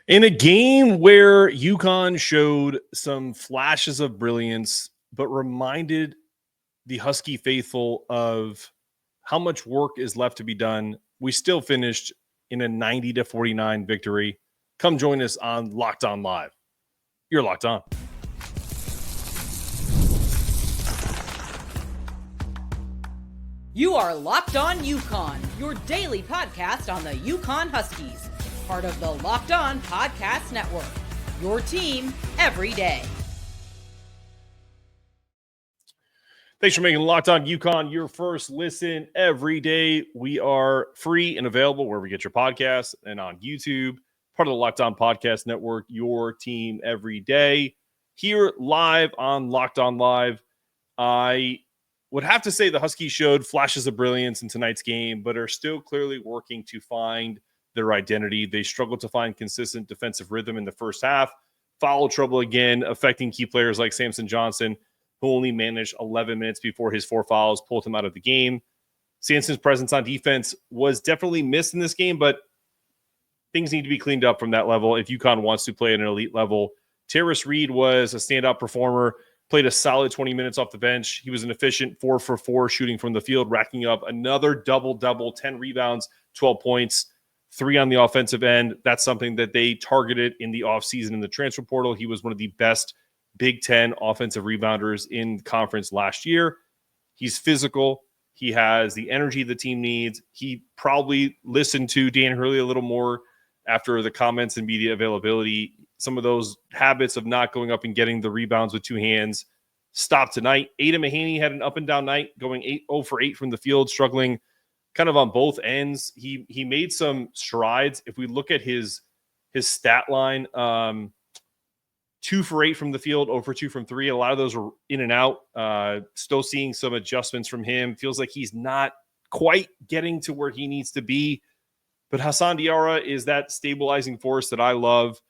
In a game where UConn showed some flashes of brilliance, but reminded the Husky faithful of how much work is left to be done, we still finished in a 90-49 victory. Come join us on Locked On Live. You're locked on. You are Locked On UConn, your daily podcast on the UConn Huskies. Part of the Locked On Podcast Network, your team every day. Thanks for making Locked On UConn your first listen every day. We are free and available wherever you get your podcasts and on YouTube. Part of the Locked On Podcast Network, your team every day. Here live on Locked On Live. I would have to say the Huskies showed flashes of brilliance in tonight's game, but are still clearly working to find their identity. They struggled to find consistent defensive rhythm in the first half. Foul trouble again, affecting key players like Samson Johnson, who only managed 11 minutes before his 4 fouls pulled him out of the game. Sanson's presence on defense was definitely missed in this game, but things need to be cleaned up from that level if UConn wants to play at an elite level. Tarris Reed was a standout performer, played a solid 20 minutes off the bench. He was an efficient 4 for 4 shooting from the field, racking up another double-double, 10 rebounds, 12 points, 3 on the offensive end. That's something that they targeted in the offseason in the transfer portal. He was one of the best Big Ten offensive rebounders in conference last year. He's physical. He has the energy the team needs. He probably listened to Dan Hurley a little more after the comments and media availability. Some of those habits of not going up and getting the rebounds with 2 hands stopped tonight. Aidan Mahaney had an up and down night, going 0 for 8 from the field, struggling kind of on both ends. He made some strides. If we look at his stat line, 2 for 8 from the field, 0 for 2 from 3. A lot of those are in and out. Still seeing some adjustments from him. Feels like he's not quite getting to where he needs to be. But Hassan Diarra is that stabilizing force that I love.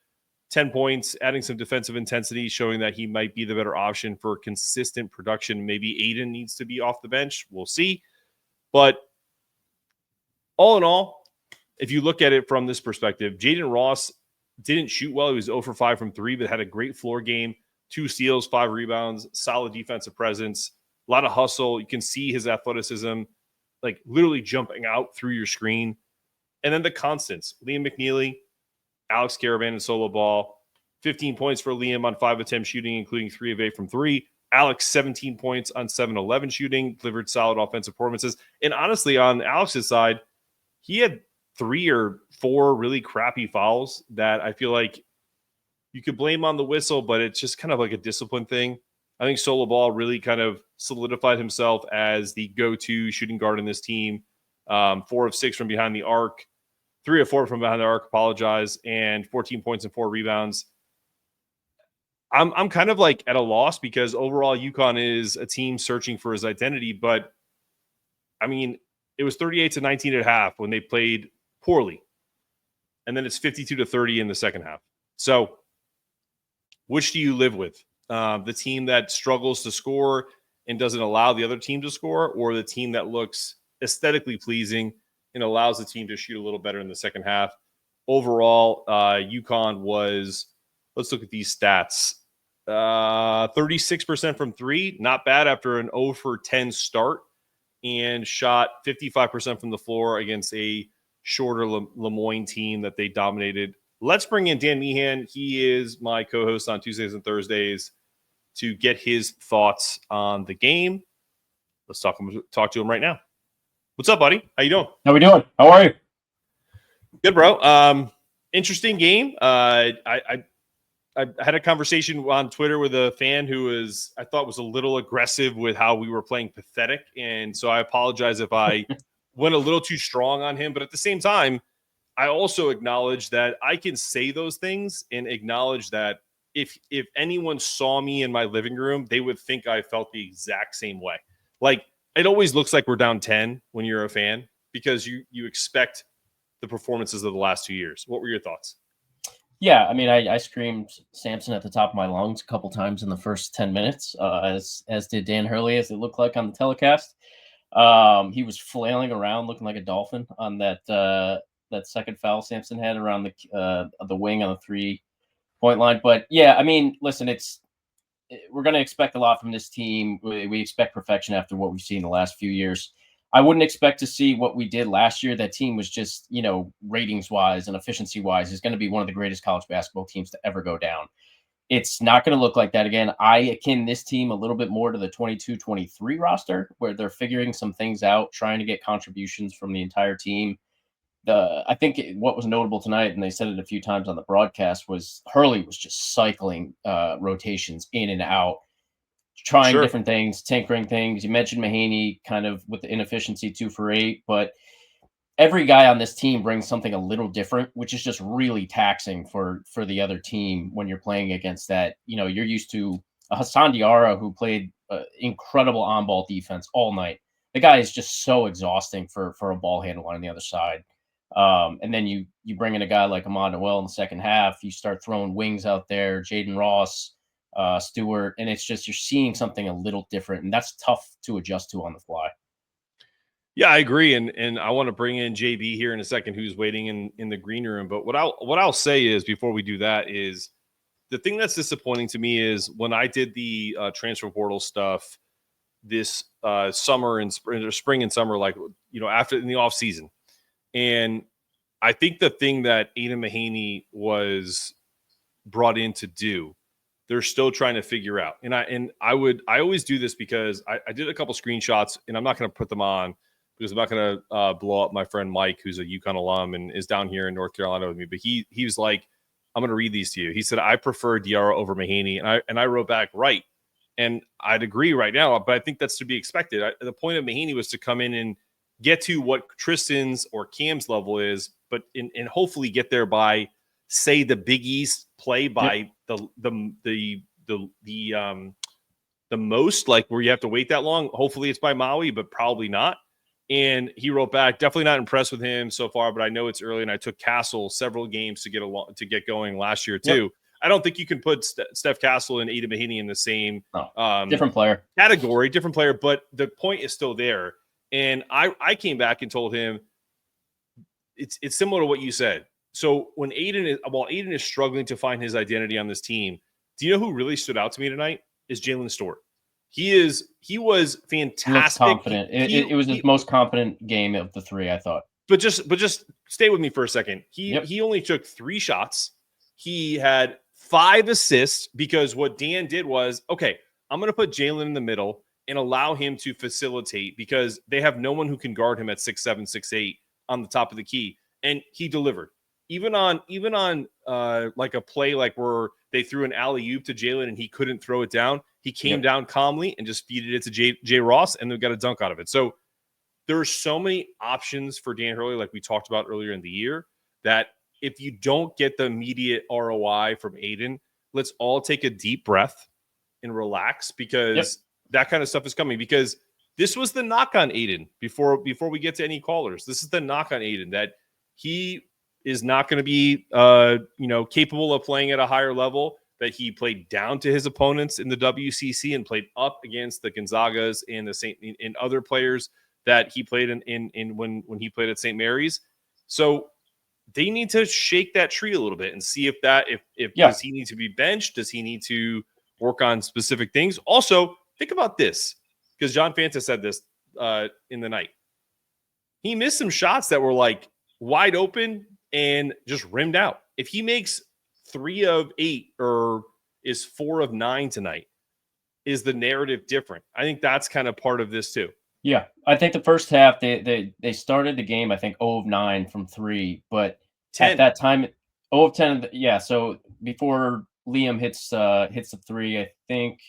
10 points, adding some defensive intensity, showing that he might be the better option for consistent production. Maybe Aiden needs to be off the bench. We'll see. But all in all, if you look at it from this perspective, Jaden Ross didn't shoot well. He was 0 for 5 from 3, but had a great floor game. 2 steals, 5 rebounds, solid defensive presence, a lot of hustle. You can see his athleticism, like literally jumping out through your screen. And then the constants, Liam McNeeley, Alex Karaban, and solo ball. 15 points for Liam on 5 attempts shooting, including 3 of 8 from 3. Alex, 17 points on 7-11 shooting, delivered solid offensive performances. And honestly, on Alex's side, he had 3 or 4 really crappy fouls that I feel like you could blame on the whistle, but it's just kind of like a discipline thing. I think Solo Ball really kind of solidified himself as the go-to shooting guard in this team. 4 of 6 from behind the arc, 3 of 4 from behind the arc, and 14 points and 4 rebounds. I'm kind of like at a loss because overall UConn is a team searching for his identity, but I mean, it was 38-19 at half when they played poorly. And then it's 52-30 in the second half. So which do you live with? The team that struggles to score and doesn't allow the other team to score, or the team that looks aesthetically pleasing and allows the team to shoot a little better in the second half? Overall, UConn was, let's look at these stats. 36% from 3, not bad after an 0 for 10 start, and shot 55% from the floor against a shorter LeMoyne team that they dominated. Let's bring in Dan Meehan. He is my co-host on Tuesdays and Thursdays to get his thoughts on the game. Let's talk to him right now. What's up, buddy? How you doing? How we doing? How are you? Good, bro. Interesting game. I had a conversation on Twitter with a fan who I thought was a little aggressive with how we were playing pathetic. And so I apologize if I went a little too strong on him. But at the same time, I also acknowledge that I can say those things and acknowledge that if anyone saw me in my living room, they would think I felt the exact same way. Like, it always looks like we're down 10 when you're a fan because you expect the performances of the last 2 years. What were your thoughts? Yeah, I mean, I screamed Samson at the top of my lungs a couple times in the first 10 minutes, as did Dan Hurley, as it looked like on the telecast. He was flailing around looking like a dolphin on that that second foul Sampson had around the wing on the 3-point line. But yeah, I mean, listen, we're going to expect a lot from this team. We expect perfection after what we've seen the last few years. I wouldn't expect to see what we did last year. That team was just, ratings wise and efficiency wise is going to be one of the greatest college basketball teams to ever go down. It's not going to look like that again. I akin this team a little bit more to the 22-23 roster, where they're figuring some things out, trying to get contributions from the entire team. I think what was notable tonight, and they said it a few times on the broadcast, was Hurley was just cycling rotations in and out, trying different things, tinkering things. You mentioned Mahaney kind of with the inefficiency 2 for 8, but every guy on this team brings something a little different, which is just really taxing for the other team when you're playing against that. You're used to a Hassan Diarra who played incredible on-ball defense all night. The guy is just so exhausting for a ball handler on the other side. And then you bring in a guy like Ahmad Noel in the second half. You start throwing wings out there, Jaden Ross, Stewart, and it's just you're seeing something a little different, and that's tough to adjust to on the fly. Yeah, I agree, and I want to bring in JB here in a second, who's waiting in the green room. But what I'll say is, before we do that, is the thing that's disappointing to me is when I did the transfer portal stuff this summer and spring and summer, like after in the off season, and I think the thing that Aidan Mahaney was brought in to do, they're still trying to figure out. And I always do this because I did a couple screenshots, and I'm not going to put them on because I'm not going to blow up my friend Mike, who's a UConn alum and is down here in North Carolina with me. But he was like, I'm going to read these to you. He said, I prefer Diarra over Mahaney. And I wrote back, right. And I'd agree right now, but I think that's to be expected. The point of Mahaney was to come in and get to what Tristan's or Cam's level is, but and hopefully get there by, say, the Big East play by the most, like where you have to wait that long. Hopefully it's by Maui, but probably not. And he wrote back, definitely not impressed with him so far, but I know it's early, and I took Castle several games to get going last year too. Yep. I don't think you can put Steph Castle and Aidan Mahaney in the same different player category, different player, but the point is still there. And I came back and told him it's similar to what you said. So when Aidan is struggling to find his identity on this team, do you know who really stood out to me tonight? Is Jalen Stewart. He was fantastic. He confident. It was his most confident game of the three, I thought. But just stay with me for a second. He only took 3 shots. He had 5 assists because what Dan did was, okay, I'm going to put Jalen in the middle and allow him to facilitate because they have no one who can guard him at 6'7", 6'8" on the top of the key. And he delivered. Even on like a play like where they threw an alley-oop to Jalen and he couldn't throw it down, he came down calmly and just feeded it to Jay Ross, and they got a dunk out of it. So there are so many options for Dan Hurley, like we talked about earlier in the year, that if you don't get the immediate ROI from Aidan, let's all take a deep breath and relax because that kind of stuff is coming. Because this was the knock on Aidan before we get to any callers. This is the knock on Aidan, that he is not going to be capable of playing at a higher level, that he played down to his opponents in the WCC and played up against the Gonzagas and and other players that he played in when he played at St. Mary's. So they need to shake that tree a little bit and see if does he need to be benched? Does he need to work on specific things? Also, think about this, because John Fanta said this in the night. He missed some shots that were like wide open and just rimmed out. If he makes 3 of 8 or is 4 of 9 tonight, is the narrative different? I think that's kind of part of this too. Yeah, I think the first half they started the game, I think 0 of 9 from 3, but 10. At that time 0 of 10. Yeah, so before Liam hits the 3, I think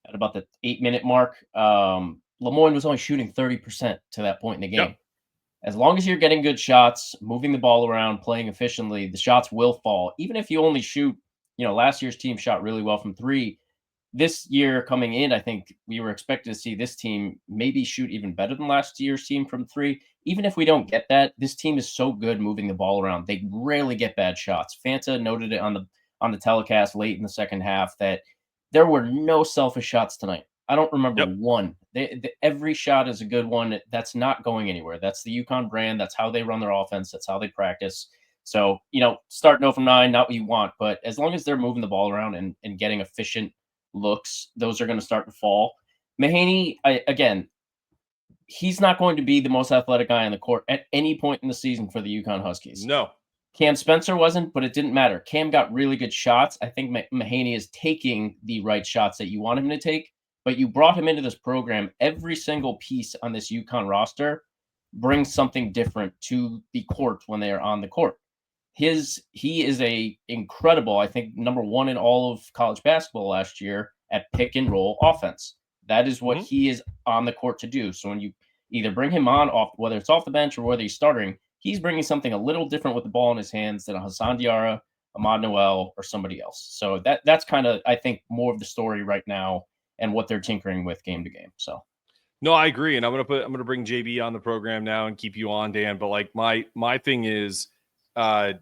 at about the 8-minute mark, LeMoyne was only shooting 30% to that point in the game. Yep. As long as you're getting good shots, moving the ball around, playing efficiently, the shots will fall. Even if you only shoot, last year's team shot really well from 3. This year coming in, I think we were expected to see this team maybe shoot even better than last year's team from 3. Even if we don't get that, this team is so good moving the ball around. They rarely get bad shots. Fanta noted it on the telecast late in the second half that there were no selfish shots tonight. I don't remember Yep. one. Every shot is a good one. That's not going anywhere. That's the UConn brand. That's how they run their offense. That's how they practice. So, starting 0 from 9, not what you want, but as long as they're moving the ball around and getting efficient looks, those are going to start to fall. Mahaney, again, he's not going to be the most athletic guy on the court at any point in the season for the UConn Huskies. No. Cam Spencer wasn't, but it didn't matter. Cam got really good shots. I think Mahaney is taking the right shots that you want him to take, but you brought him into this program. Every single piece on this UConn roster brings something different to the court when they are on the court. He is a incredible, I think, number 1 in all of college basketball last year at pick and roll offense. That is what he is on the court to do. So when you either bring him on off, whether it's off the bench or whether he's starting, he's bringing something a little different with the ball in his hands than a Hassan Diarra, Ahmad Noel, or somebody else. So that's kind of, I think, more of the story right now and what they're tinkering with game to game. So. No, I agree, and I'm gonna bring JB on the program now and keep you on, Dan. But like my thing is,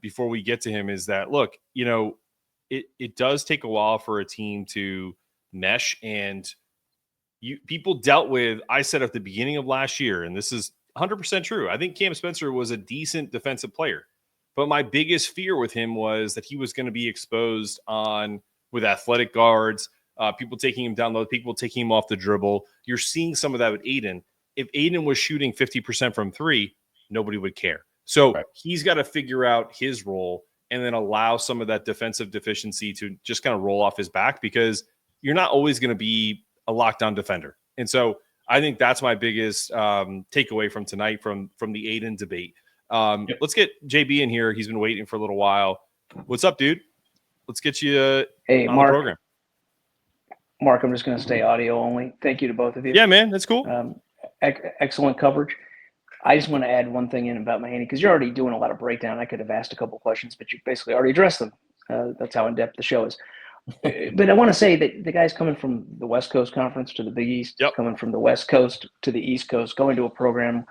before we get to him, is that look, it does take a while for a team to mesh, and people dealt with. I said at the beginning of last year, and this is 100% true. I think Cam Spencer was a decent defensive player, but my biggest fear with him was that he was going to be exposed with athletic guards. People taking him down low, people taking him off the dribble. You're seeing some of that with Aiden. If Aiden was shooting 50% from 3, nobody would care. So He's got to figure out his role and then allow some of that defensive deficiency to just kind of roll off his back, because you're not always going to be a lockdown defender. And so I think that's my biggest takeaway from tonight from the Aiden debate. Let's get JB in here. He's been waiting for a little while. What's up, dude? Let's get you on the program. Mark, I'm just going to stay audio only. Thank you to both of you. Yeah, man, that's cool. Excellent coverage. I just want to add one thing in about Mahaney, because you're already doing a lot of breakdown. I could have asked a couple questions, but you basically already addressed them. That's how in-depth the show is. But I want to say that the guy's coming from the West Coast Conference to the Big East, coming from the West Coast to the East Coast, going to a program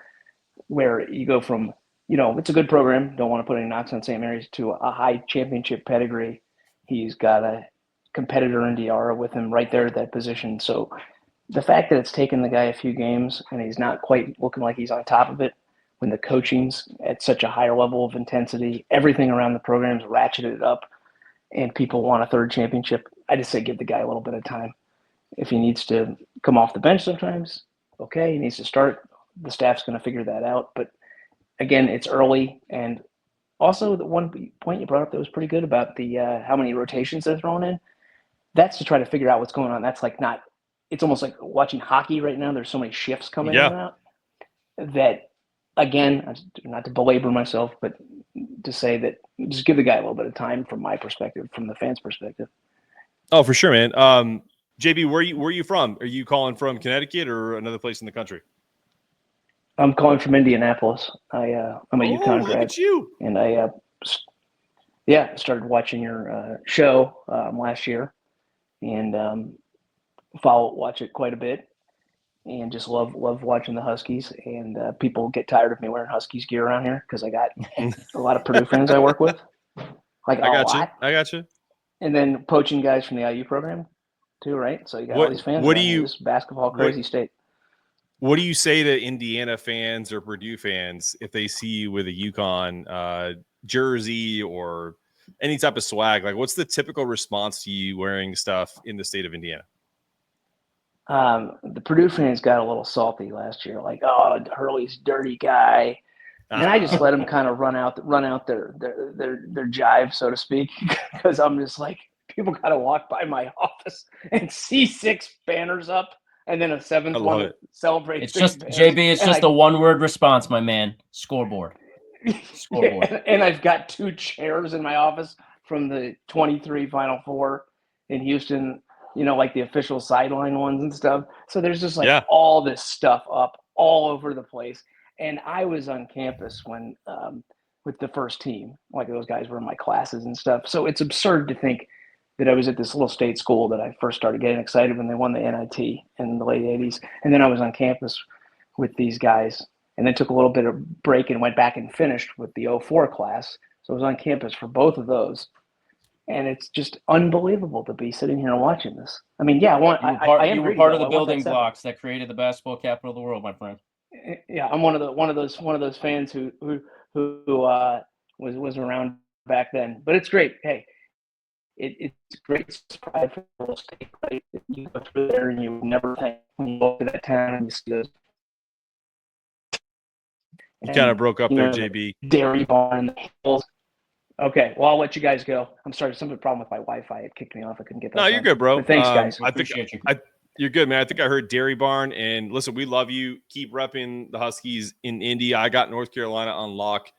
where you go from, it's a good program, don't want to put any knocks on St. Mary's, to a high championship pedigree. He's got a competitor in Diarra with him right there at that position. So the fact that it's taken the guy a few games and he's not quite looking like he's on top of it, when the coaching's at such a higher level of intensity, everything around the program's ratcheted up, and people want a third championship, I just say give the guy a little bit of time. If he needs to come off the bench sometimes, okay, he needs to start. The staff's going to figure that out. But again, it's early. And also the one point you brought up that was pretty good about the how many rotations they're throwing in, that's to try to figure out what's going on. That's it's almost like watching hockey right now. There's so many shifts coming in and out that, again, not to belabor myself, but to say that just give the guy a little bit of time from my perspective, from the fans' perspective. Oh, for sure, man. JB, where are you from? Are you calling from Connecticut or another place in the country? I'm calling from Indianapolis. I'm a UConn grad. Look at you. And I started watching your show last year, and watch it quite a bit, and just love watching the Huskies. And people get tired of me wearing Huskies gear around here because I got a lot of Purdue friends I work with. I got you. And then poaching guys from the IU program too, right? So you got all these fans. This basketball crazy state. What do you say to Indiana fans or Purdue fans if they see you with a UConn jersey or any type of swag? Like, what's the typical response to you wearing stuff in the state of Indiana? The Purdue fans got a little salty last year, like, oh, Hurley's dirty guy. And I just let them kind of run out their jive, so to speak, because I'm just like, people got to walk by my office and see 6 banners up and then a 7th one that celebrates. It's just banners. JB. It's just a one-word response, my man. Scoreboard. And I've got 2 chairs in my office from the 23 Final Four in Houston, like the official sideline ones and stuff. So there's just all this stuff up all over the place. And I was on campus when with the first team, like those guys were in my classes and stuff. So it's absurd to think that I was at this little state school that I first started getting excited when they won the NIT in the late 80s. And then I was on campus with these guys, and then took a little bit of break and went back and finished with the 04 class. So I was on campus for both of those. And it's just unbelievable to be sitting here and watching this. I mean, yeah, you were part of the building blocks that created the basketball capital of the world, my friend. Yeah, I'm one of those fans who was around back then. But it's great. Hey, it's great pride for the state. Right? You go through there and you never think when you go to that town and you see those. You kind of broke up there, JB. Dairy barn, the hills. Okay, well, I'll let you guys go. I'm sorry, some problem with my Wi-Fi. It kicked me off. I couldn't get that. No, you're good, bro. But thanks, guys. I appreciate you. You're good, man. I think I heard Dairy Barn. And listen, we love you. Keep repping the Huskies in Indy. I got North Carolina on lock.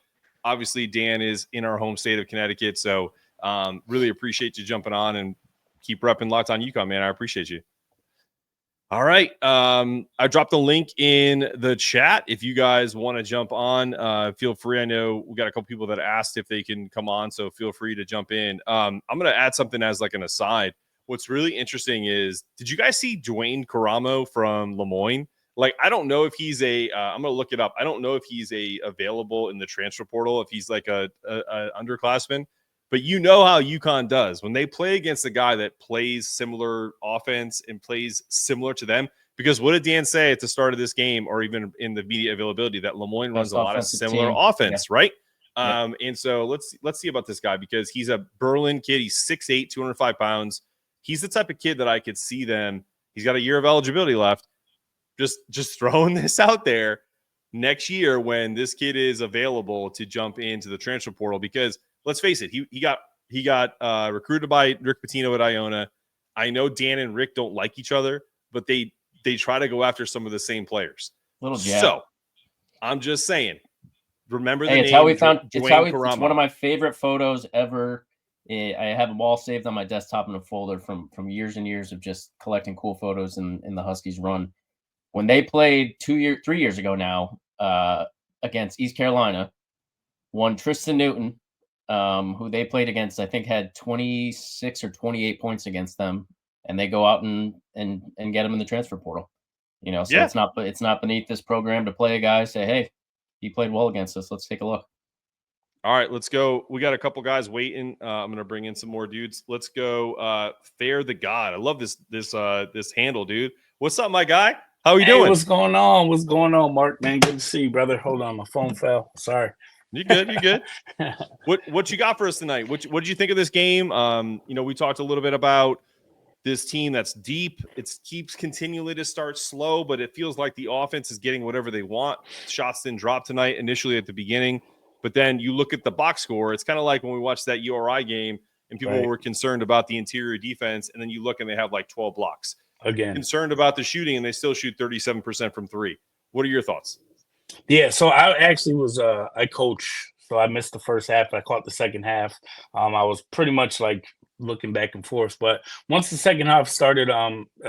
Obviously, Dan is in our home state of Connecticut. So really appreciate you jumping on and keep repping Locked on UConn, man. I appreciate you. All right. I dropped the link in the chat. If you guys want to jump on, feel free. I know we got a couple people that asked if they can come on, so feel free to jump in. I'm going to add something as like an aside. What's really interesting is, did you guys see Dwayne Karamo from LeMoyne? Like, I don't know if he's I'm going to look it up. I don't know if he's available in the transfer portal, if he's like a underclassman. But you know how UConn does when they play against a guy that plays similar offense and plays similar to them. Because what did Dan say at the start of this game, or even in the media availability, that LeMoyne runs a lot of similar offense, right? And so let's see about this guy, because he's a Berlin kid. He's 6'8", 205 pounds. He's the type of kid that I could see them. He's got a year of eligibility left. Just throwing this out there next year when this kid is available to jump into the transfer portal, because let's face it, he got recruited by Rick Pitino at Iona. I know Dan and Rick don't like each other, but they try to go after some of the same players. Little jab. So I'm just saying, remember the name. It's one of my favorite photos ever. I have them all saved on my desktop in a folder from years and years of just collecting cool photos in the Huskies run. When they played 3 years ago now against East Carolina, one Tristan Newton, who they played against, I think had 26 or 28 points against them, and they go out and get him in the transfer portal. You know, so it's not beneath this program to play a guy, say, hey, he played well against us. Let's take a look. All right, let's go. We got a couple guys waiting. I'm going to bring in some more dudes. Let's go. Fair the God. I love this handle, dude. What's up, my guy? How are you doing? What's going on? What's going on, Mark? Man, good to see you, brother. Hold on, my phone fell. Sorry. You good? You good? What you got for us tonight? What did you think of this game? We talked a little bit about this team that's deep. It keeps continually to start slow, but it feels like the offense is getting whatever they want. Shots didn't drop tonight initially at the beginning, but then you look at the box score. It's kind of like when we watched that URI game and people were concerned about the interior defense, and then you look and they have like 12 blocks. Again, concerned about the shooting, and they still shoot 37% from three. What are your thoughts? Yeah, so I actually was I coach, so I missed the first half. I caught the second half. I was pretty much like looking back and forth, but once the second half started,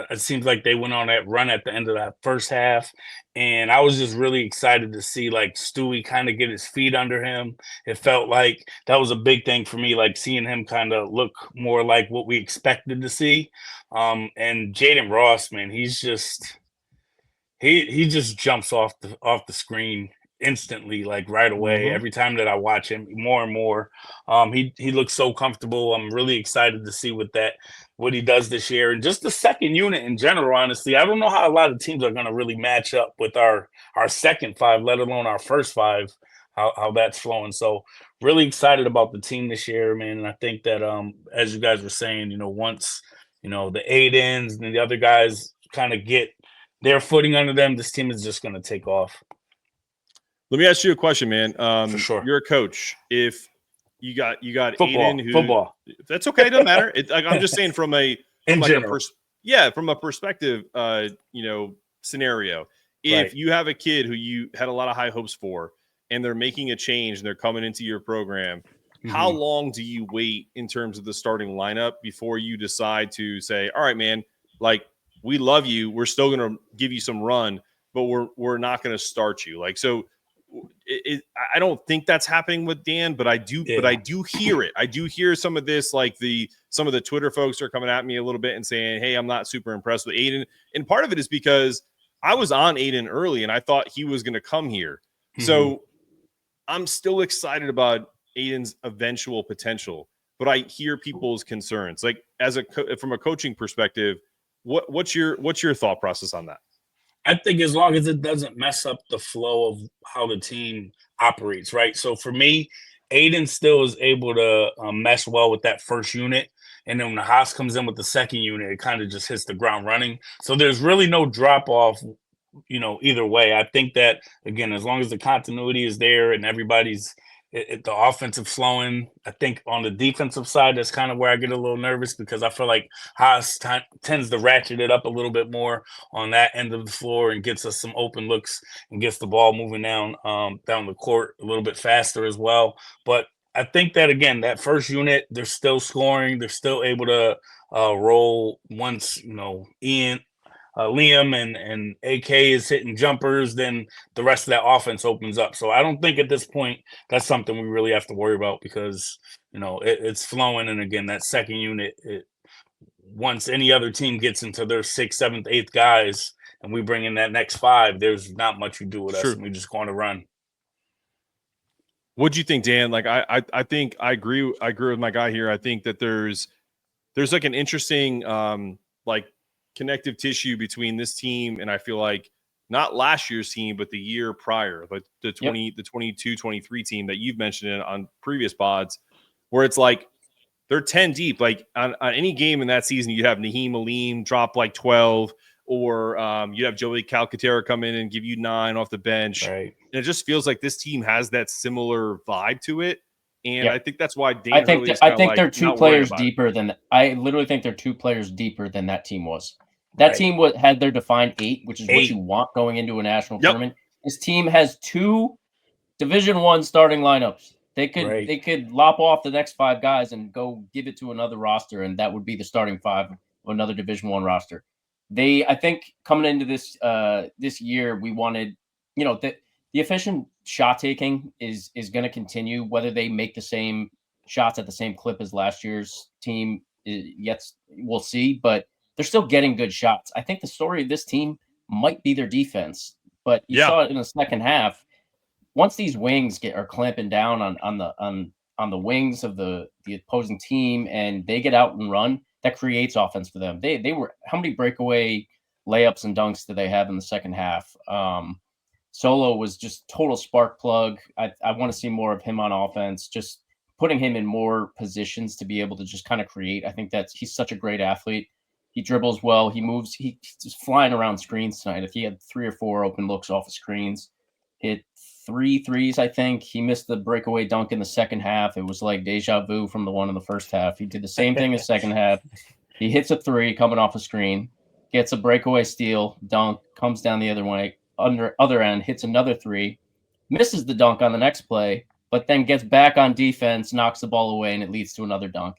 it seems like they went on that run at the end of that first half, and I was just really excited to see like Stewie kind of get his feet under him. It felt like that was a big thing for me, like seeing him kind of look more like what we expected to see. And Jaden Ross, man, he's just he just jumps off the screen instantly, like right away. Every time that I watch him, more and more, he looks so comfortable. I'm really excited to see what he does this year, and just the second unit in general. Honestly, I don't know how a lot of teams are going to really match up with our second five, let alone our first five. How that's flowing. So really excited about the team this year, man. And I think that as you guys were saying, once the Aidens and the other guys kind of get their footing under them, this team is just going to take off. Let me ask you a question, man. For sure. You're a coach. If you got football, football. That's okay. It doesn't matter. I'm just saying from a perspective, scenario. If you have a kid who you had a lot of high hopes for, and they're making a change and they're coming into your program, how long do you wait in terms of the starting lineup before you decide to say, all right, man, like, we love you. We're still going to give you some run, but we're not going to start you. Like, so I don't think that's happening with Dan, but I do hear it. I do hear some of this, like some of the Twitter folks are coming at me a little bit and saying, hey, I'm not super impressed with Aiden. And part of it is because I was on Aiden early and I thought he was going to come here. So I'm still excited about Aiden's eventual potential. but I hear people's concerns. Like from a coaching perspective, what's your thought process on that? I think as long as it doesn't mess up the flow of how the team operates, right? So for me, Aiden still is able to mesh well with that first unit. And then when the Haas comes in with the second unit, it kind of just hits the ground running. So there's really no drop off, either way. I think that, again, as long as the continuity is there and everybody's the offensive flowing, I think on the defensive side, that's kind of where I get a little nervous because I feel like Haas tends to ratchet it up a little bit more on that end of the floor and gets us some open looks and gets the ball moving down the court a little bit faster as well. But I think that, again, that first unit, they're still scoring. They're still able to roll once, Liam and AK is hitting jumpers, then the rest of that offense opens up. So I don't think at this point that's something we really have to worry about because, it's flowing. And again, that second unit, once any other team gets into their 6th, 7th, 8th guys and we bring in that next 5, there's not much you do with us. And we just going to run. What do you think, Dan? Like, I think I agree with my guy here. I think that there's like an interesting, connective tissue between this team and I feel like not last year's team, but the year prior, like the 22-23 team that you've mentioned on previous pods, where it's like they're 10 deep. Like on any game in that season, you'd have Naheem Aleem drop like 12, or you'd have Joey Calcaterra come in and give you 9 off the bench. Right. And it just feels like this team has that similar vibe to it. And I think that's why Dan I think they're 2 players deeper than I literally think they're 2 players deeper than that team was. That team had their defined 8, which is what you want going into a national tournament. This team has 2 Division I starting lineups. They could lop off the next 5 guys and go give it to another roster, and that would be the starting 5 of another Division I roster. I think coming into this year, we wanted, the efficient shot taking is going to continue. Whether they make the same shots at the same clip as last year's team, we'll see. But they're still getting good shots. I think the story of this team might be their defense, but you saw it in the second half. Once these wings are clamping down on the wings of the opposing team, and they get out and run, that creates offense for them. They were, how many breakaway layups and dunks did they have in the second half? Solo was just total spark plug. I want to see more of him on offense, just putting him in more positions to be able to just kind of create. I think he's such a great athlete. He dribbles well. He moves. He's just flying around screens tonight. If he had 3 or 4 open looks off of screens, hit 3 threes, I think. He missed the breakaway dunk in the second half. It was like deja vu from the one in the first half. He did the same thing in the second half. He hits a 3 coming off a screen, gets a breakaway steal, dunk, comes down the other way, other end, hits another 3, misses the dunk on the next play, but then gets back on defense, knocks the ball away, and it leads to another dunk.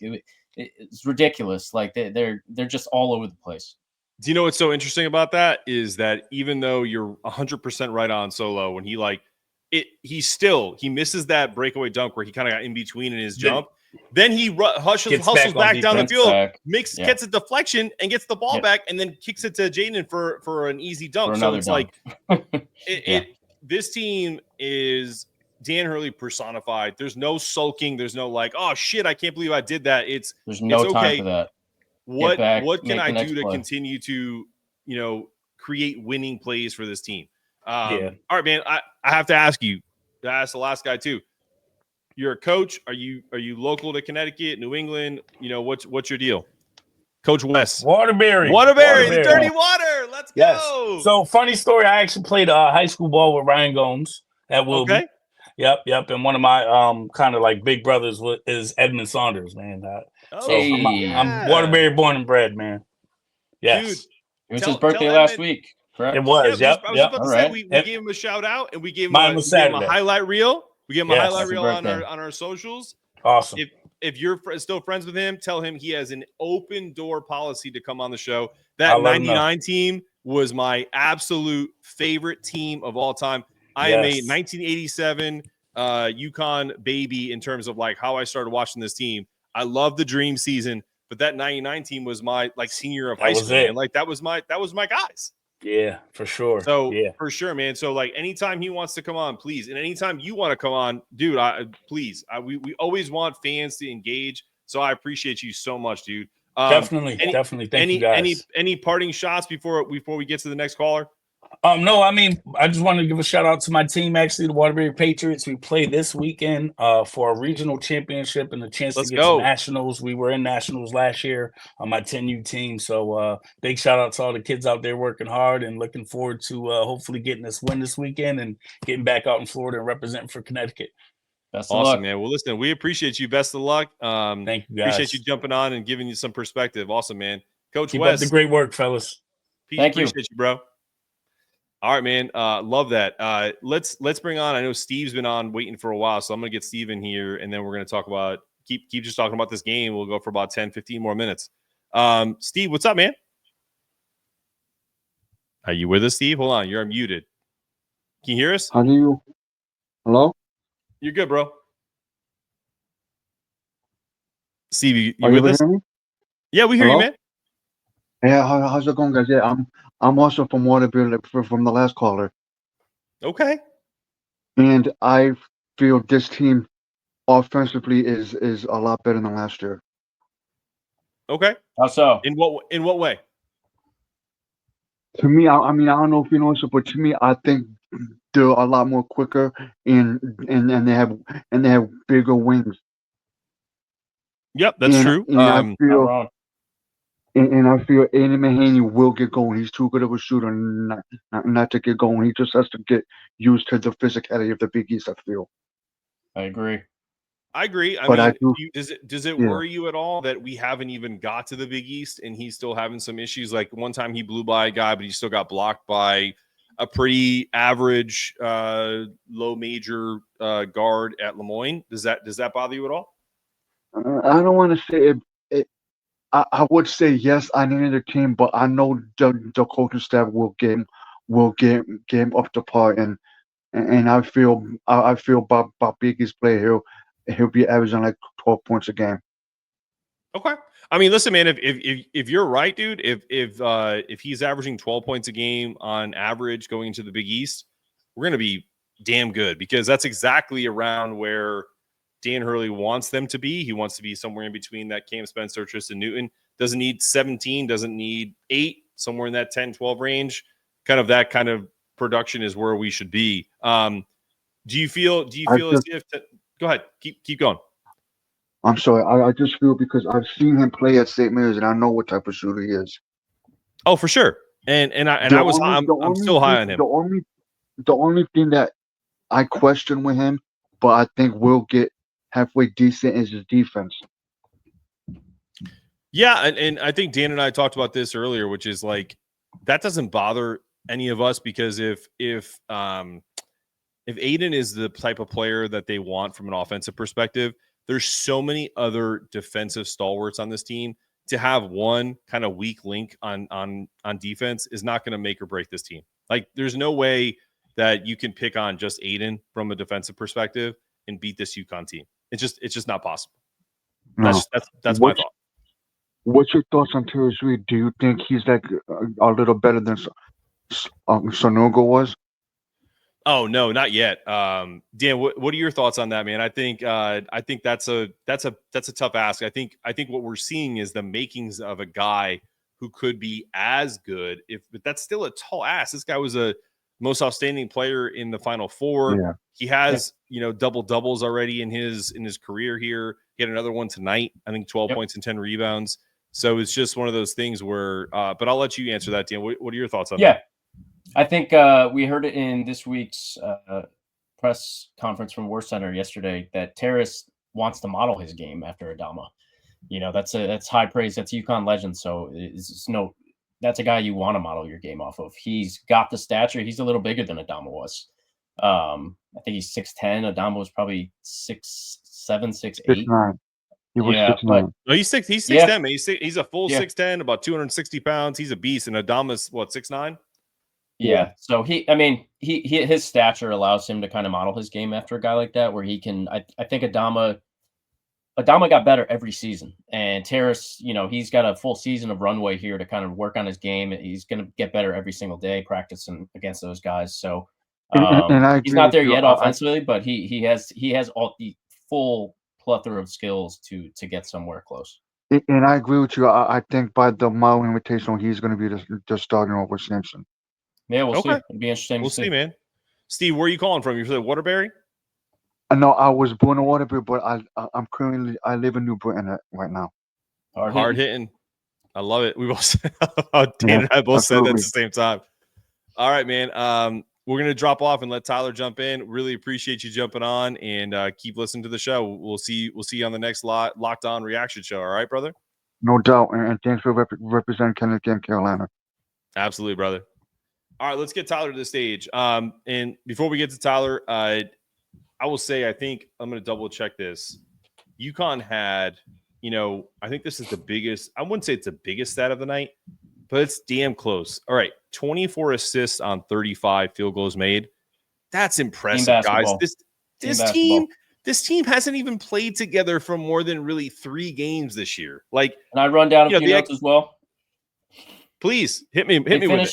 It's ridiculous. Like they're just all over the place. Do you know what's so interesting about that is that even though you're 100% right on Solo, when he he misses that breakaway dunk where he kind of got in between in his jump. Then he hustles back down the field, gets a deflection and gets the ball back, and then kicks it to Jaden for an easy dunk. So it's dunk. This team is Dan Hurley personified. There's no sulking. There's no like, oh shit, I can't believe I did that. There's no time for that. What can I do to continue to, create winning plays for this team? All right, man. I have to ask you. I asked the last guy too. You're a coach. Are you local to Connecticut, New England? What's your deal? Coach Wes. Waterbury, the Dirty Water. Let's go. So funny story. I actually played high school ball with Ryan Gomes at Wilby. Okay. Yep. And one of my kind of like big brothers is Edmund Saunders, man. I'm Waterbury born and bred, man. Yes. Dude, it was his birthday last week. Correct? It was. I was about to say we gave him a shout out and we gave him a highlight reel. We gave him a highlight reel on our socials. Awesome. If you're still friends with him, tell him he has an open door policy to come on the show. That 99 team was my absolute favorite team of all time. I am a 1987 UConn baby in terms of like how I started watching this team. I love the dream season, but that 99 team was my like senior of high school. And like that was my guys. Yeah, for sure. So for sure, man. So like anytime he wants to come on, please. And anytime you want to come on, dude, please. We always want fans to engage. So I appreciate you so much, dude. Definitely. Thank you, guys. Any parting shots before we get to the next caller? No, I mean, I just want to give a shout out to my team, actually, the Waterbury Patriots. We play this weekend for a regional championship and a chance to get to nationals. We were in nationals last year on my 10U team. So big shout out to all the kids out there working hard and looking forward to hopefully getting this win this weekend and getting back out in Florida and representing for Connecticut. Best of luck. Awesome, man. Well, listen, we appreciate you. Best of luck. Thank you, guys. Appreciate you jumping on and giving you some perspective. Awesome, man. Coach Keep West. up the great work, fellas. Thank you. Appreciate you, bro. All right, man. Love that. Let's bring on. I know Steve's been on waiting for a while, so I'm gonna get Steve in here, and then we're gonna talk about keep just talking about this game. We'll go for about 10, 15 more minutes. Steve, what's up, man? Are you with us, Steve? Hold on, you're unmuted. Can you hear us? How do you? Hello? You're good, bro. Steve, you Are with you us? hear me? Yeah, we hear you, man. Yeah, how's it going, guys? Yeah, I'm also from Waterbury, from the last caller, Okay. and I feel this team offensively is a lot better than last year. Okay. How so? In what way? To me, I mean, I don't know if you know this, but to me, I think they're a lot more quicker and they have bigger wings. Yep, that's true. And I Not feel wrong. and I feel Aiden Mahaney will get going. He's too good of a shooter not to get going. He just has to get used to the physicality of the Big East, I feel. I agree. I agree. I But mean, I do- does it yeah. worry you at all that we haven't even got to the Big East and he's still having some issues? Like one time he blew by a guy, but he still got blocked by a pretty average, low major guard at LeMoyne. Does that bother you at all? I don't want to say it. I would say yes. I needed a team, but I know the coaching staff will get him up to par, and I feel about Biggie's play. He'll be averaging like 12 points a game. Okay. I mean, listen, man. If you're right, dude. If he's averaging 12 points a game on average going into the Big East, we're gonna be damn good because that's exactly around where Dan Hurley wants them to be. He wants to be somewhere in between that Cam Spencer, Tristan Newton. Doesn't need 17, doesn't need 8, somewhere in that 10, 12 range. That kind of production is where we should be. Do you feel as if go ahead, keep going. I'm sorry. I just feel because I've seen him play at St. Mary's and I know what type of shooter he is. Oh, for sure. I'm still high on him. The only thing that I question with him, but I think will get halfway decent is his defense. Yeah, and I think Dan and I talked about this earlier, which is like that doesn't bother any of us because if Aiden is the type of player that they want from an offensive perspective, there's so many other defensive stalwarts on this team. To have one kind of weak link on defense is not going to make or break this team. Like, there's no way that you can pick on just Aiden from a defensive perspective and beat this UConn team. It's just not possible. No. That's my thought. What's your thoughts on Tarris Reed? Do you think he's like a little better than Sonogo was? Oh no, not yet. Dan, what are your thoughts on that, man? I think that's a tough ask. I think what we're seeing is the makings of a guy who could be as good, but that's still a tall ask. This guy was a most outstanding player in the Final Four. Yeah. He has double doubles already in his career here. He had another one tonight. I think 12 points and 10 rebounds. So it's just one of those things where. But I'll let you answer that, Dan. What are your thoughts on that? Yeah. I think we heard it in this week's press conference from War Center yesterday that Tarris wants to model his game after Adama. That's high praise. That's UConn legend. So that's a guy you want to model your game off of. He's got the stature. He's a little bigger than Adama was. I think he's 6'10". Adama was probably 6'7", 6'8". 6'9". He was 6'9". No, he's 6'10", man. He's a full 6'10", about 260 pounds. He's a beast. And Adama's what, 6'9"? Yeah. So his stature allows him to kind of model his game after a guy like that, where he can. I think Adama got better every season, and Tarris, he's got a full season of runway here to kind of work on his game. He's going to get better every single day practicing against those guys. So and he's not there yet offensively, but he has all the full plethora of skills to get somewhere close. And I agree with you. I think by the Mile Invitational, he's going to be the starting over Sampson. Yeah, we'll see. Okay. It'll be interesting. We'll see, man. Steve, where are you calling from? You said Waterbury? No, I was born in Waterbury, but I live in New Britain right now. Hard hitting. I love it. We both Dan and I both said that at the same time. All right, man. We're gonna drop off and let Tyler jump in. Really appreciate you jumping on and keep listening to the show. We'll see you on the next Locked On Reaction show. All right, brother. No doubt, and thanks for representing Kenneth and Carolina. Absolutely, brother. All right, let's get Tyler to the stage. And before we get to Tyler, I will say I think I'm going to double check this. UConn had, I think this is the biggest. I wouldn't say it's the biggest stat of the night, but it's damn close. All right, 24 assists on 35 field goals made. That's impressive, guys. This team hasn't even played together for more than really 3 games this year. Like, and I run down a few notes as well. Please hit me with it.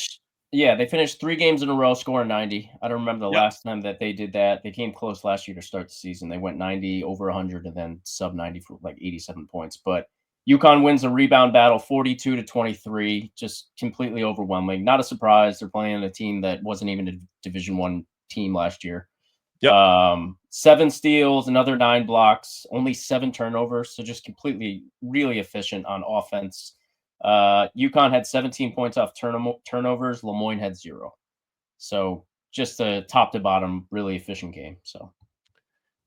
Yeah, they finished 3 games in a row scoring 90. I don't remember the last time that they did that. They came close last year to start the season. They went 90, over 100, and then sub 90 for like 87 points. But UConn wins the rebound battle 42-23, just completely overwhelming. Not a surprise. They're playing a team that wasn't even a Division I team last year. Yep. 7 steals, another 9 blocks, only 7 turnovers. So just completely, really efficient on offense. UConn had 17 points off turnovers. LeMoyne had 0. So just a top to bottom, really efficient game. So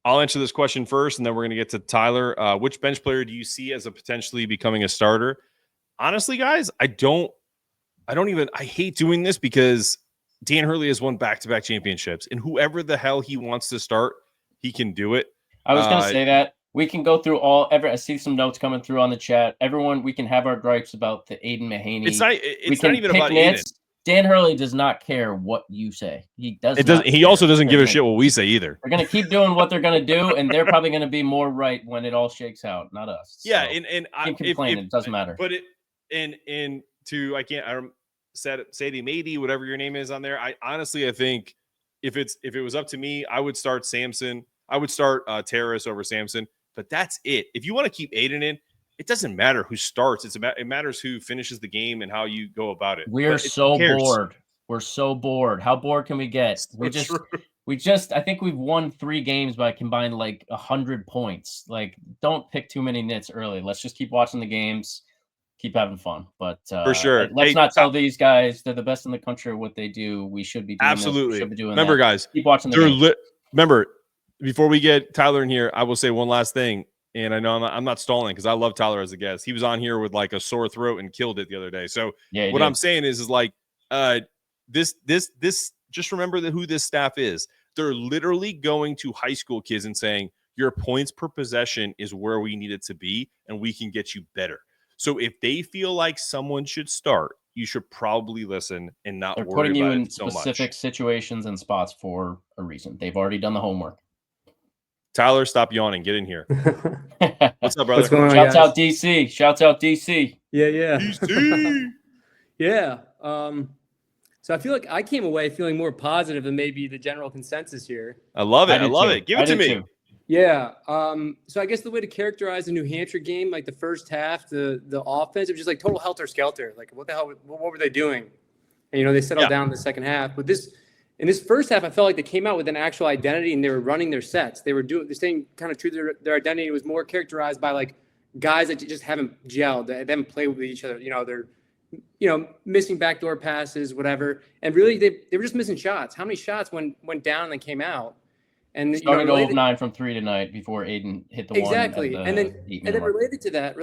I'll answer this question first, and then we're going to get to Tyler. Which bench player do you see as a potentially becoming a starter? Honestly, guys, I hate doing this because Dan Hurley has won back-to-back championships, and whoever the hell he wants to start, he can do it. I was going to say that. We can go through I see some notes coming through on the chat. Everyone, we can have our gripes about the Aiden Mahaney. It's not even about Aiden. Dan Hurley does not care what you say. He does. He also doesn't give a shit what we say either. They're going to keep doing what they're going to do, and they're probably going to be more right when it all shakes out, not us. Yeah, so and I complain. It doesn't matter. But Sadie Mady, whatever your name is on there. I think if it was up to me, I would start Sampson. I would start Tarris over Sampson. But that's it. If you want to keep Aiden in, it doesn't matter who starts. It matters who finishes the game and how you go about it. We're so bored. We're so bored. How bored can we get? I think we've won 3 games by combined like 100 points. Like, don't pick too many nits early. Let's just keep watching the games, keep having fun. But for sure, let's not tell these guys they're the best in the country at what they do. We should be doing absolutely. This. We should be doing remember, that. Guys, keep watching the games. Remember. Before we get Tyler in here, I will say one last thing, and I know I'm not stalling because I love Tyler as a guest. He was on here with like a sore throat and killed it the other day. So what I'm saying is like this. Just remember who this staff is. They're literally going to high school kids and saying your points per possession is where we need it to be, and we can get you better. So if they feel like someone should start, you should probably listen and not worry about it so much. They're putting you in specific situations and spots for a reason. They've already done the homework. Tyler, stop yawning. Get in here. What's up, brother? What's going on, Shouts guys? out DC. Shouts out DC. Yeah. DC. Yeah. So I feel like I came away feeling more positive than maybe the general consensus here. I love it. I love it. Give it to me. Yeah. So I guess the way to characterize the New Hampshire game, like the first half, the offense, it was just like total helter-skelter. Like, what the hell? What were they doing? And, they settled down in the second half. But in this first half, I felt like they came out with an actual identity and they were running their sets. They're staying kind of true to their identity. It was more characterized by like guys that just haven't gelled. They haven't played with each other. They're, missing backdoor passes, whatever. And really, they were just missing shots. How many shots went down and then came out? And started 0 of 9 from 3 tonight before Aiden hit the exactly. one. And then related to that,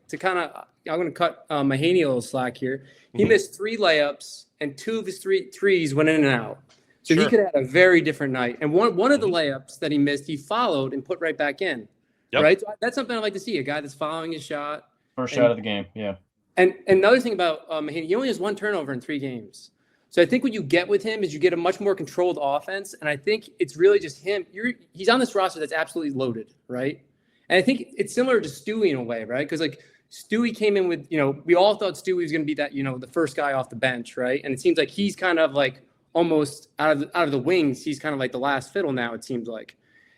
to kind of, I'm going to cut Mahaney a little slack here. He missed 3 layups and 2 of his 3 threes went in and out. So he could have had a very different night. And one of the layups that he missed, he followed and put right back in. Yep. Right. So that's something I like to see, a guy that's following his shot. First shot of the game. Yeah. And another thing about Mahaney, he only has 1 turnover in 3 games. So I think what you get with him is you get a much more controlled offense. And I think it's really just him. He's on this roster that's absolutely loaded, right? And I think it's similar to Stewie in a way, right? Because like Stewie came in with, we all thought Stewie was going to be that, the first guy off the bench, right? And it seems like he's kind of like almost out of the wings. He's kind of like the last fiddle now, it seems like.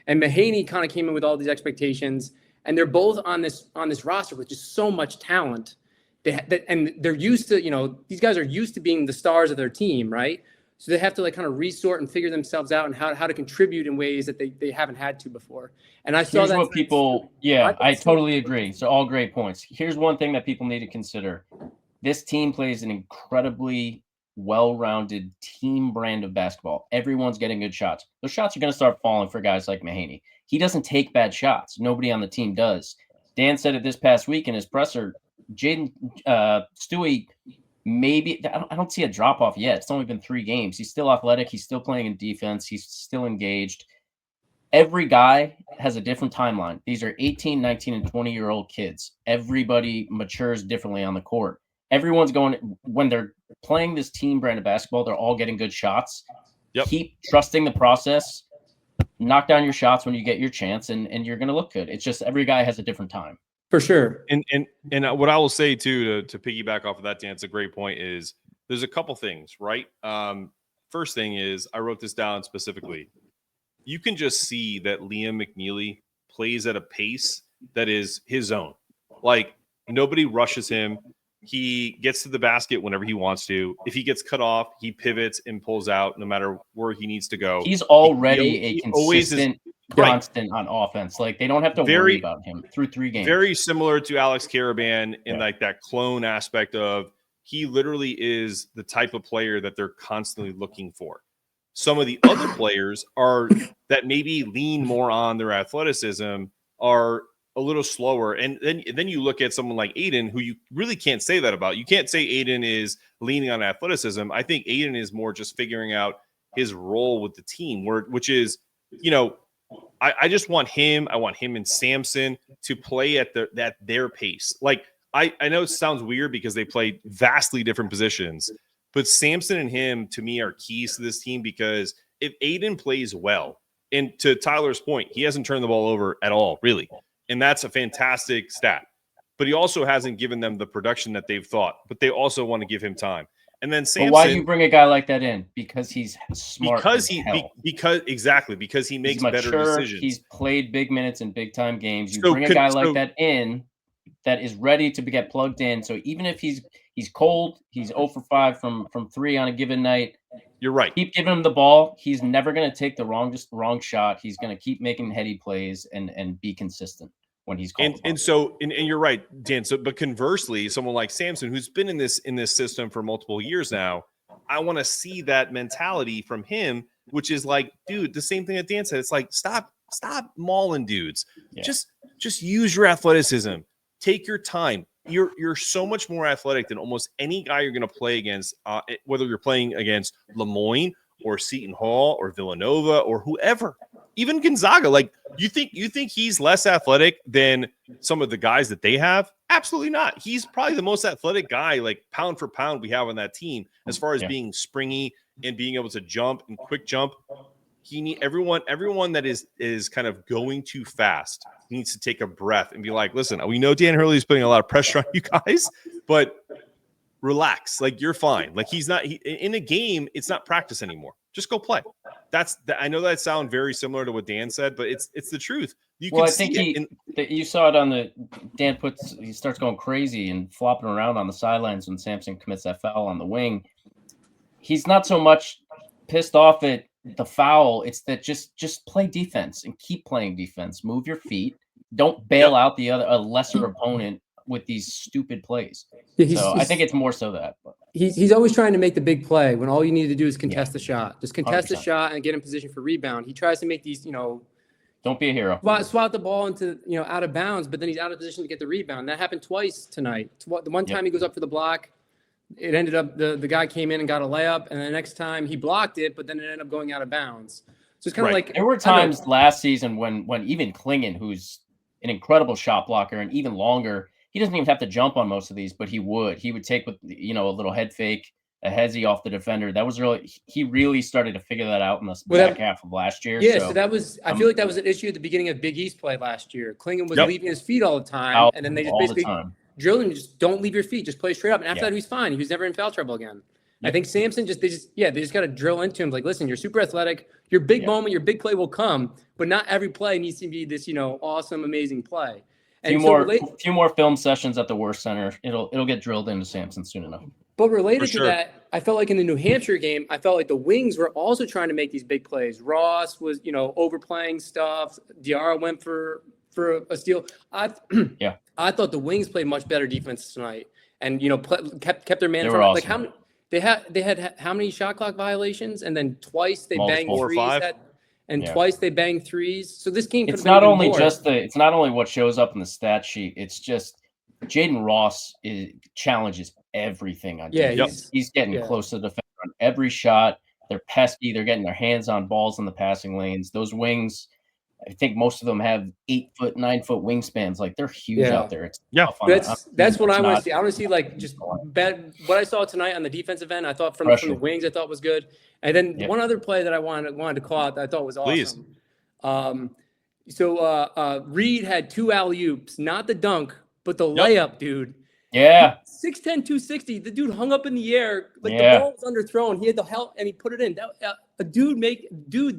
And Mahaney kind of came in with all these expectations, and they're both on this roster with just so much talent. And they're used to, these guys are used to being the stars of their team, right? So they have to kind of resort and figure themselves out and how to contribute in ways that they haven't had to before. And I saw Here's that. what people, I totally agree. So all great points. Here's one thing that people need to consider. This team plays an incredibly well-rounded team brand of basketball. Everyone's getting good shots. Those shots are going to start falling for guys like Mahaney. He doesn't take bad shots. Nobody on the team does. Dan said it this past week in his presser. Jaden Stewie, maybe I don't see a drop off yet. It's only been 3 games. He's still athletic. He's still playing in defense. He's still engaged. Every guy has a different timeline. These are 18, 19, and 20-year-old kids. Everybody matures differently on the court. Everyone's going, when they're playing this team brand of basketball, they're all getting good shots. Yep. Keep trusting the process. Knock down your shots when you get your chance, and you're going to look good. It's just every guy has a different time. For sure. And what I will say too, to piggyback off of that, Dan, it's a great point, is there's a couple things, right? First thing is, I wrote this down specifically. You can just see that Liam McNeeley plays at a pace that is his own. Like, nobody rushes him. He gets to the basket whenever he wants to. If he gets cut off, he pivots and pulls out no matter where he needs to go. He's already a consistent, constant on offense. Like, they don't have to worry about him through 3 games. Very similar to Alex Karaban in like that clone aspect of, he literally is the type of player that they're constantly looking for. Some of the other players are that maybe lean more on their athleticism are a little slower. And then you look at someone like Aiden, who you really can't say that about. You can't say Aiden is leaning on athleticism. I think Aiden is more just figuring out his role with the team, which is, I just want him. I want him and Samson to play at their pace. Like, I know it sounds weird because they play vastly different positions, but Samson and him, to me, are keys to this team, because if Aiden plays well, and to Tyler's point, he hasn't turned the ball over at all, really. And that's a fantastic stat. But he also hasn't given them the production that they've thought, but they also want to give him time. And then Samson, but why do you bring a guy like that in? Because he's smart. Because he makes better decisions. He's played big minutes in big time games. You bring a guy like that in that is ready to get plugged in. So even if he's cold, he's 0 for 5 from 3 on a given night. You're right. Keep giving him the ball. He's never going to take the wrong shot. He's going to keep making heady plays and be consistent when he's called. And you're right, Dan. So, but conversely, someone like Samson, who's been in this system for multiple years now, I want to see that mentality from him, which is like, dude, the same thing that Dan said. It's like, stop mauling dudes. Yeah. Just use your athleticism. Take your time. You're so much more athletic than almost any guy you're going to play against, whether you're playing against LeMoyne or Seton Hall or Villanova or whoever, even Gonzaga. Like, you think he's less athletic than some of the guys that they have? Absolutely not. He's probably the most athletic guy, like pound for pound, we have on that team as far as being springy and being able to jump and quick jump. He need everyone that is kind of going too fast needs to take a breath and be like, listen, we know Dan Hurley is putting a lot of pressure on you guys, but relax. Like, you're fine. Like, in a game, it's not practice anymore. Just go play. I know that sounds very similar to what Dan said, but it's the truth. I think you saw it on he starts going crazy and flopping around on the sidelines when Samson commits that foul on the wing. He's not so much pissed off at the foul. It's that just play defense and keep playing defense. Move your feet. Don't bail out a lesser opponent with these stupid plays. Yeah, I think it's more so that. But. He's always trying to make the big play when all you need to do is contest the shot. Just contest 100%. The shot and get in position for rebound. He tries to make these, don't be a hero. Swat the ball into, out of bounds, but then he's out of position to get the rebound. That happened twice tonight. The one time he goes up for the block, it ended up the guy came in and got a layup, and the next time he blocked it, but then it ended up going out of bounds. So it's kind of like there were times last season when even Klingon, who's an incredible shot blocker and even longer, he doesn't even have to jump on most of these, but he would take with a little head fake, a hezzy off the defender. That was he really started to figure that out in the back half of last year. Yeah, so that was I feel like that was an issue at the beginning of Big East play last year. Klingon was leaving his feet all the time, and then they just basically drilled him. Just don't leave your feet, just play straight up. And after that, he was fine. He was never in foul trouble again. I think Sampson they just got to drill into him. Like, listen, you're super athletic. Your big moment, your big play will come, but not every play needs to be this, awesome, amazing play. And few more film sessions at the worst center. It'll get drilled into Sampson soon enough. But related to that, I felt like in the New Hampshire game, I felt like the wings were also trying to make these big plays. Ross was, overplaying stuff. Diarra went for a steal. I thought the wings played much better defense tonight, and kept their man. Awesome. Like how many they had how many shot clock violations, and then twice they banged 4 or threes 5. twice they banged threes. So this game it's not only it's not only what shows up in the stat sheet. It's just Jaden Ross challenges everything on defense. He's getting close to the defender on every shot. They're pesky. They're getting their hands on balls in the passing lanes. Those wings, I think most of them have 8 foot, 9 foot wingspans. Like they're huge out there. It's that's what I want to see. I want to see like just what I saw tonight on the defensive end. I thought from the wings, I thought was good. And then one other play that I wanted to call out that I thought was awesome. So Reed had 2 alley-oops, not the dunk, but the layup, dude. Yeah. 6'10", 260. The dude hung up in the air. Like the ball was underthrown. He had the help and he put it in. A dude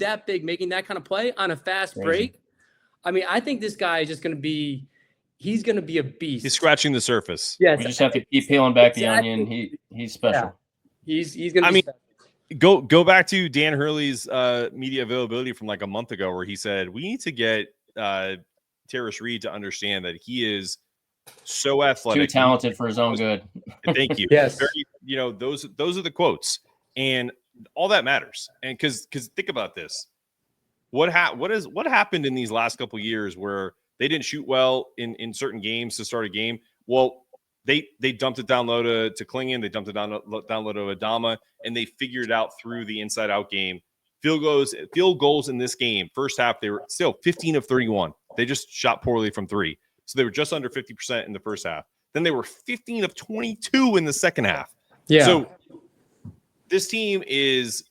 that big making that kind of play on a fast break. I mean, I think this guy is just going to be he's going to be a beast. He's scratching the surface. Yes. We just have to keep peeling back the onion. He's special. Yeah. He's going to be special. Go back to Dan Hurley's media availability from like a month ago where he said, we need to get Tarris Reed to understand that he is so athletic, too talented for his own good. Thank you. Yes. Those are the quotes, and all that matters. And because think about this, what happened in these last couple of years where they didn't shoot well in certain games to start a game? Well, they dumped it down low to Klingon, they dumped it down low to Adama, and they figured out through the inside out game. Field goals in this game, first half, they were still 15 of 31. They just shot poorly from 3. So they were just under 50% in the first half. Then they were 15 of 22 in the second half. Yeah. So this team is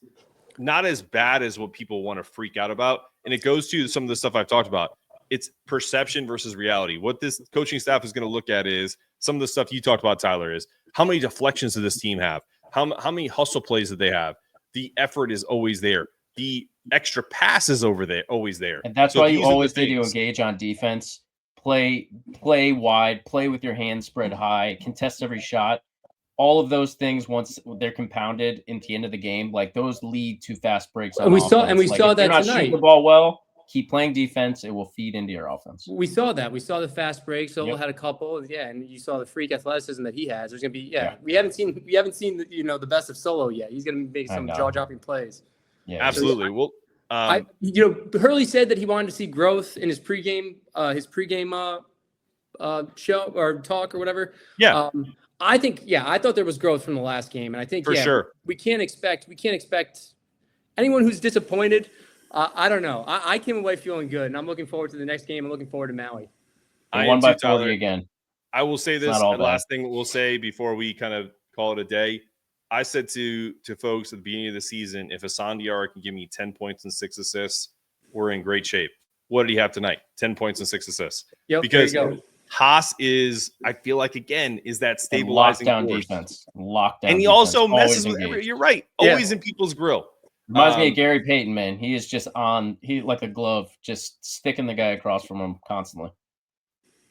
not as bad as what people want to freak out about. And it goes to some of the stuff I've talked about. It's perception versus reality. What this coaching staff is going to look at is some of the stuff you talked about, Tyler, is how many deflections does this team have? How many hustle plays do they have? The effort is always there. The extra pass is always there. And that's why you always need to engage on defense. Play wide, play with your hands spread high, contest every shot. All of those things, once they're compounded into the end of the game, like those lead to fast breaks. And we saw that if you're not tonight. Shooting the ball well, keep playing defense. It will feed into your offense. We saw that. We saw the fast breaks. Solo had a couple. And you saw the freak athleticism that he has. There's gonna be We haven't seen the best of Solo yet. He's gonna make some jaw dropping plays. Yeah, absolutely. Hurley said that he wanted to see growth in his pregame show or talk or whatever. Yeah. I thought there was growth from the last game, and I think for sure we can't expect anyone who's disappointed. I don't know. I came away feeling good, and I'm looking forward to the next game. I'm looking forward to Maui. I won by 40 again. I will say this. The last thing we'll say before we kind of call it a day. I said to folks at the beginning of the season, if Hassan Diarra can give me 10 points and 6 assists, we're in great shape. What did he have tonight? 10 points and 6 assists. Yep, because Haas is, I feel like, again, is that stabilizing defense. Lockdown. And he also messes with you're right. Always in people's grill. Reminds me of Gary Payton, man. He is just like a glove, just sticking the guy across from him constantly.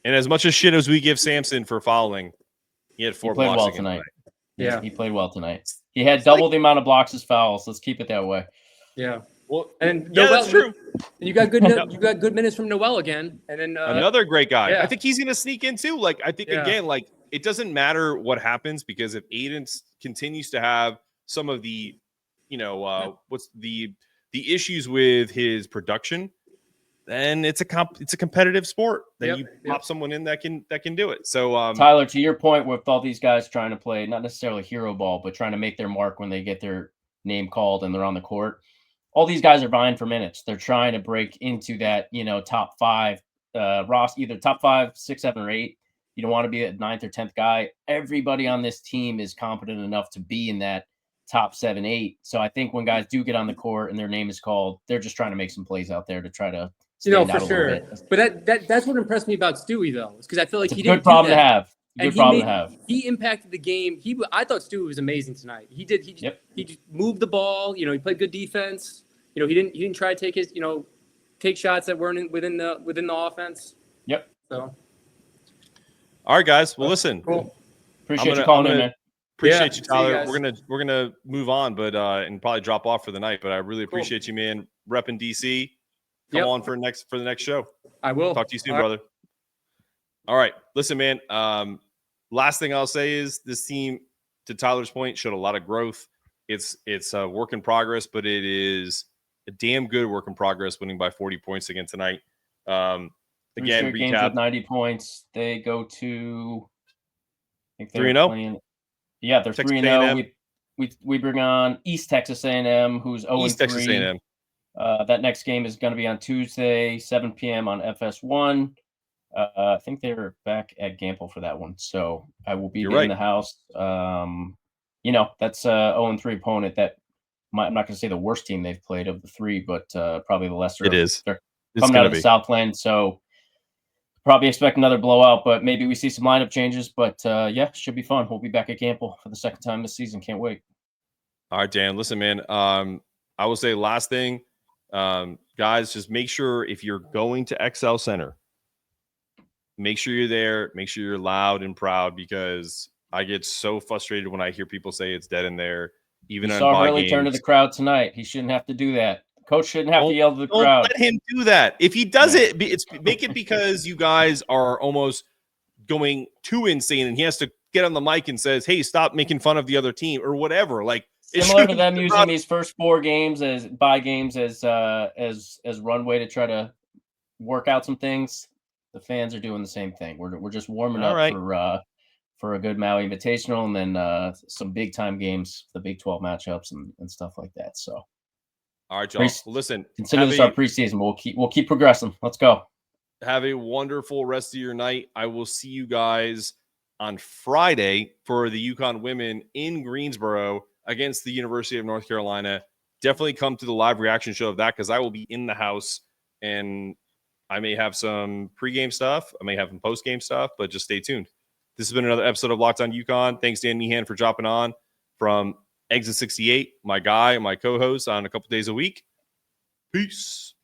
And as much as shit as we give Sampson for fouling, he had 4 blocks well tonight. Yeah, he played well tonight. He had double the amount of blocks as fouls. Let's keep it that way. Yeah. Well, and Noel, that's true. And you got good minutes from Noel again, and then another great guy. Yeah. I think he's going to sneak in too. Like I think again, like it doesn't matter what happens because if Aiden continues to have some of the, what's the issues with his production, then it's a competitive sport. Then you pop someone in that can do it. So Tyler, to your point, with all these guys trying to play not necessarily hero ball, but trying to make their mark when they get their name called and they're on the court. All these guys are vying for minutes. They're trying to break into that, top 5 either top 5, 6, 7, or 8. You don't want to be a 9th or 10th guy. Everybody on this team is competent enough to be in that top 7, 8. So I think when guys do get on the court and their name is called, they're just trying to make some plays out there to try to stand out for sure. But that's what impressed me about Stewie though, because I feel like he didn't. Good problem to have. Good problem to have. He impacted the game. I thought Stu was amazing tonight. He just moved the ball. He played good defense. He didn't try to take his take shots that weren't within the offense. Yep. So. All right, guys. Well, listen. Cool. Appreciate you calling in, man. Appreciate you, Tyler. You We're gonna move on, but and probably drop off for the night. But I really appreciate you, man. Repping DC. Come on for the next show. I will. Talk to you soon, brother. All right. Listen, man. Last thing I'll say is this team, to Tyler's point, showed a lot of growth. It's a work in progress, but it is a damn good work in progress, winning by 40 points again tonight. Again, games with 90 points. They go to, I think they're 3-0. playing. Yeah, they're 3-0. We bring on East Texas A&M, who's 0-3. East Texas A&M. That next game is going to be on Tuesday, 7 p.m. on FS1. I think they're back at Gamble for that one, so I will be in the house. That's a 0-3 opponent that I'm not going to say the worst team they've played of the three, but probably the lesser. It is. They're coming out of the Southland, so probably expect another blowout, but maybe we see some lineup changes. But should be fun. We'll be back at Gamble for the second time this season. Can't wait. All right, Dan. Listen, man. I will say last thing, guys, just make sure if you're going to XL Center, make sure you're there. Make sure you're loud and proud, because I get so frustrated when I hear people say it's dead in there. Even you on saw Hurley games. Turn to the crowd tonight. He shouldn't have to do that. Coach shouldn't have to yell to the crowd. Let him do that. If he does it, make it because you guys are almost going too insane, and he has to get on the mic and says, "Hey, stop making fun of the other team," or whatever. Like similar to them using these first 4 games as runway to try to work out some things. The fans are doing the same thing. We're just warming up for a good Maui Invitational, and then some big time games, the Big 12 matchups and stuff like that. So, all right, y'all. Listen, consider this our preseason. We'll keep progressing. Let's go. Have a wonderful rest of your night. I will see you guys on Friday for the UConn women in Greensboro against the University of North Carolina. Definitely come to the live reaction show of that, because I will be in the house, and I may have some pregame stuff. I may have some postgame stuff, but just stay tuned. This has been another episode of Locked On UConn. Thanks, Dan Meehan, for dropping on from Exit 68, my guy, my co-host on a couple days a week. Peace.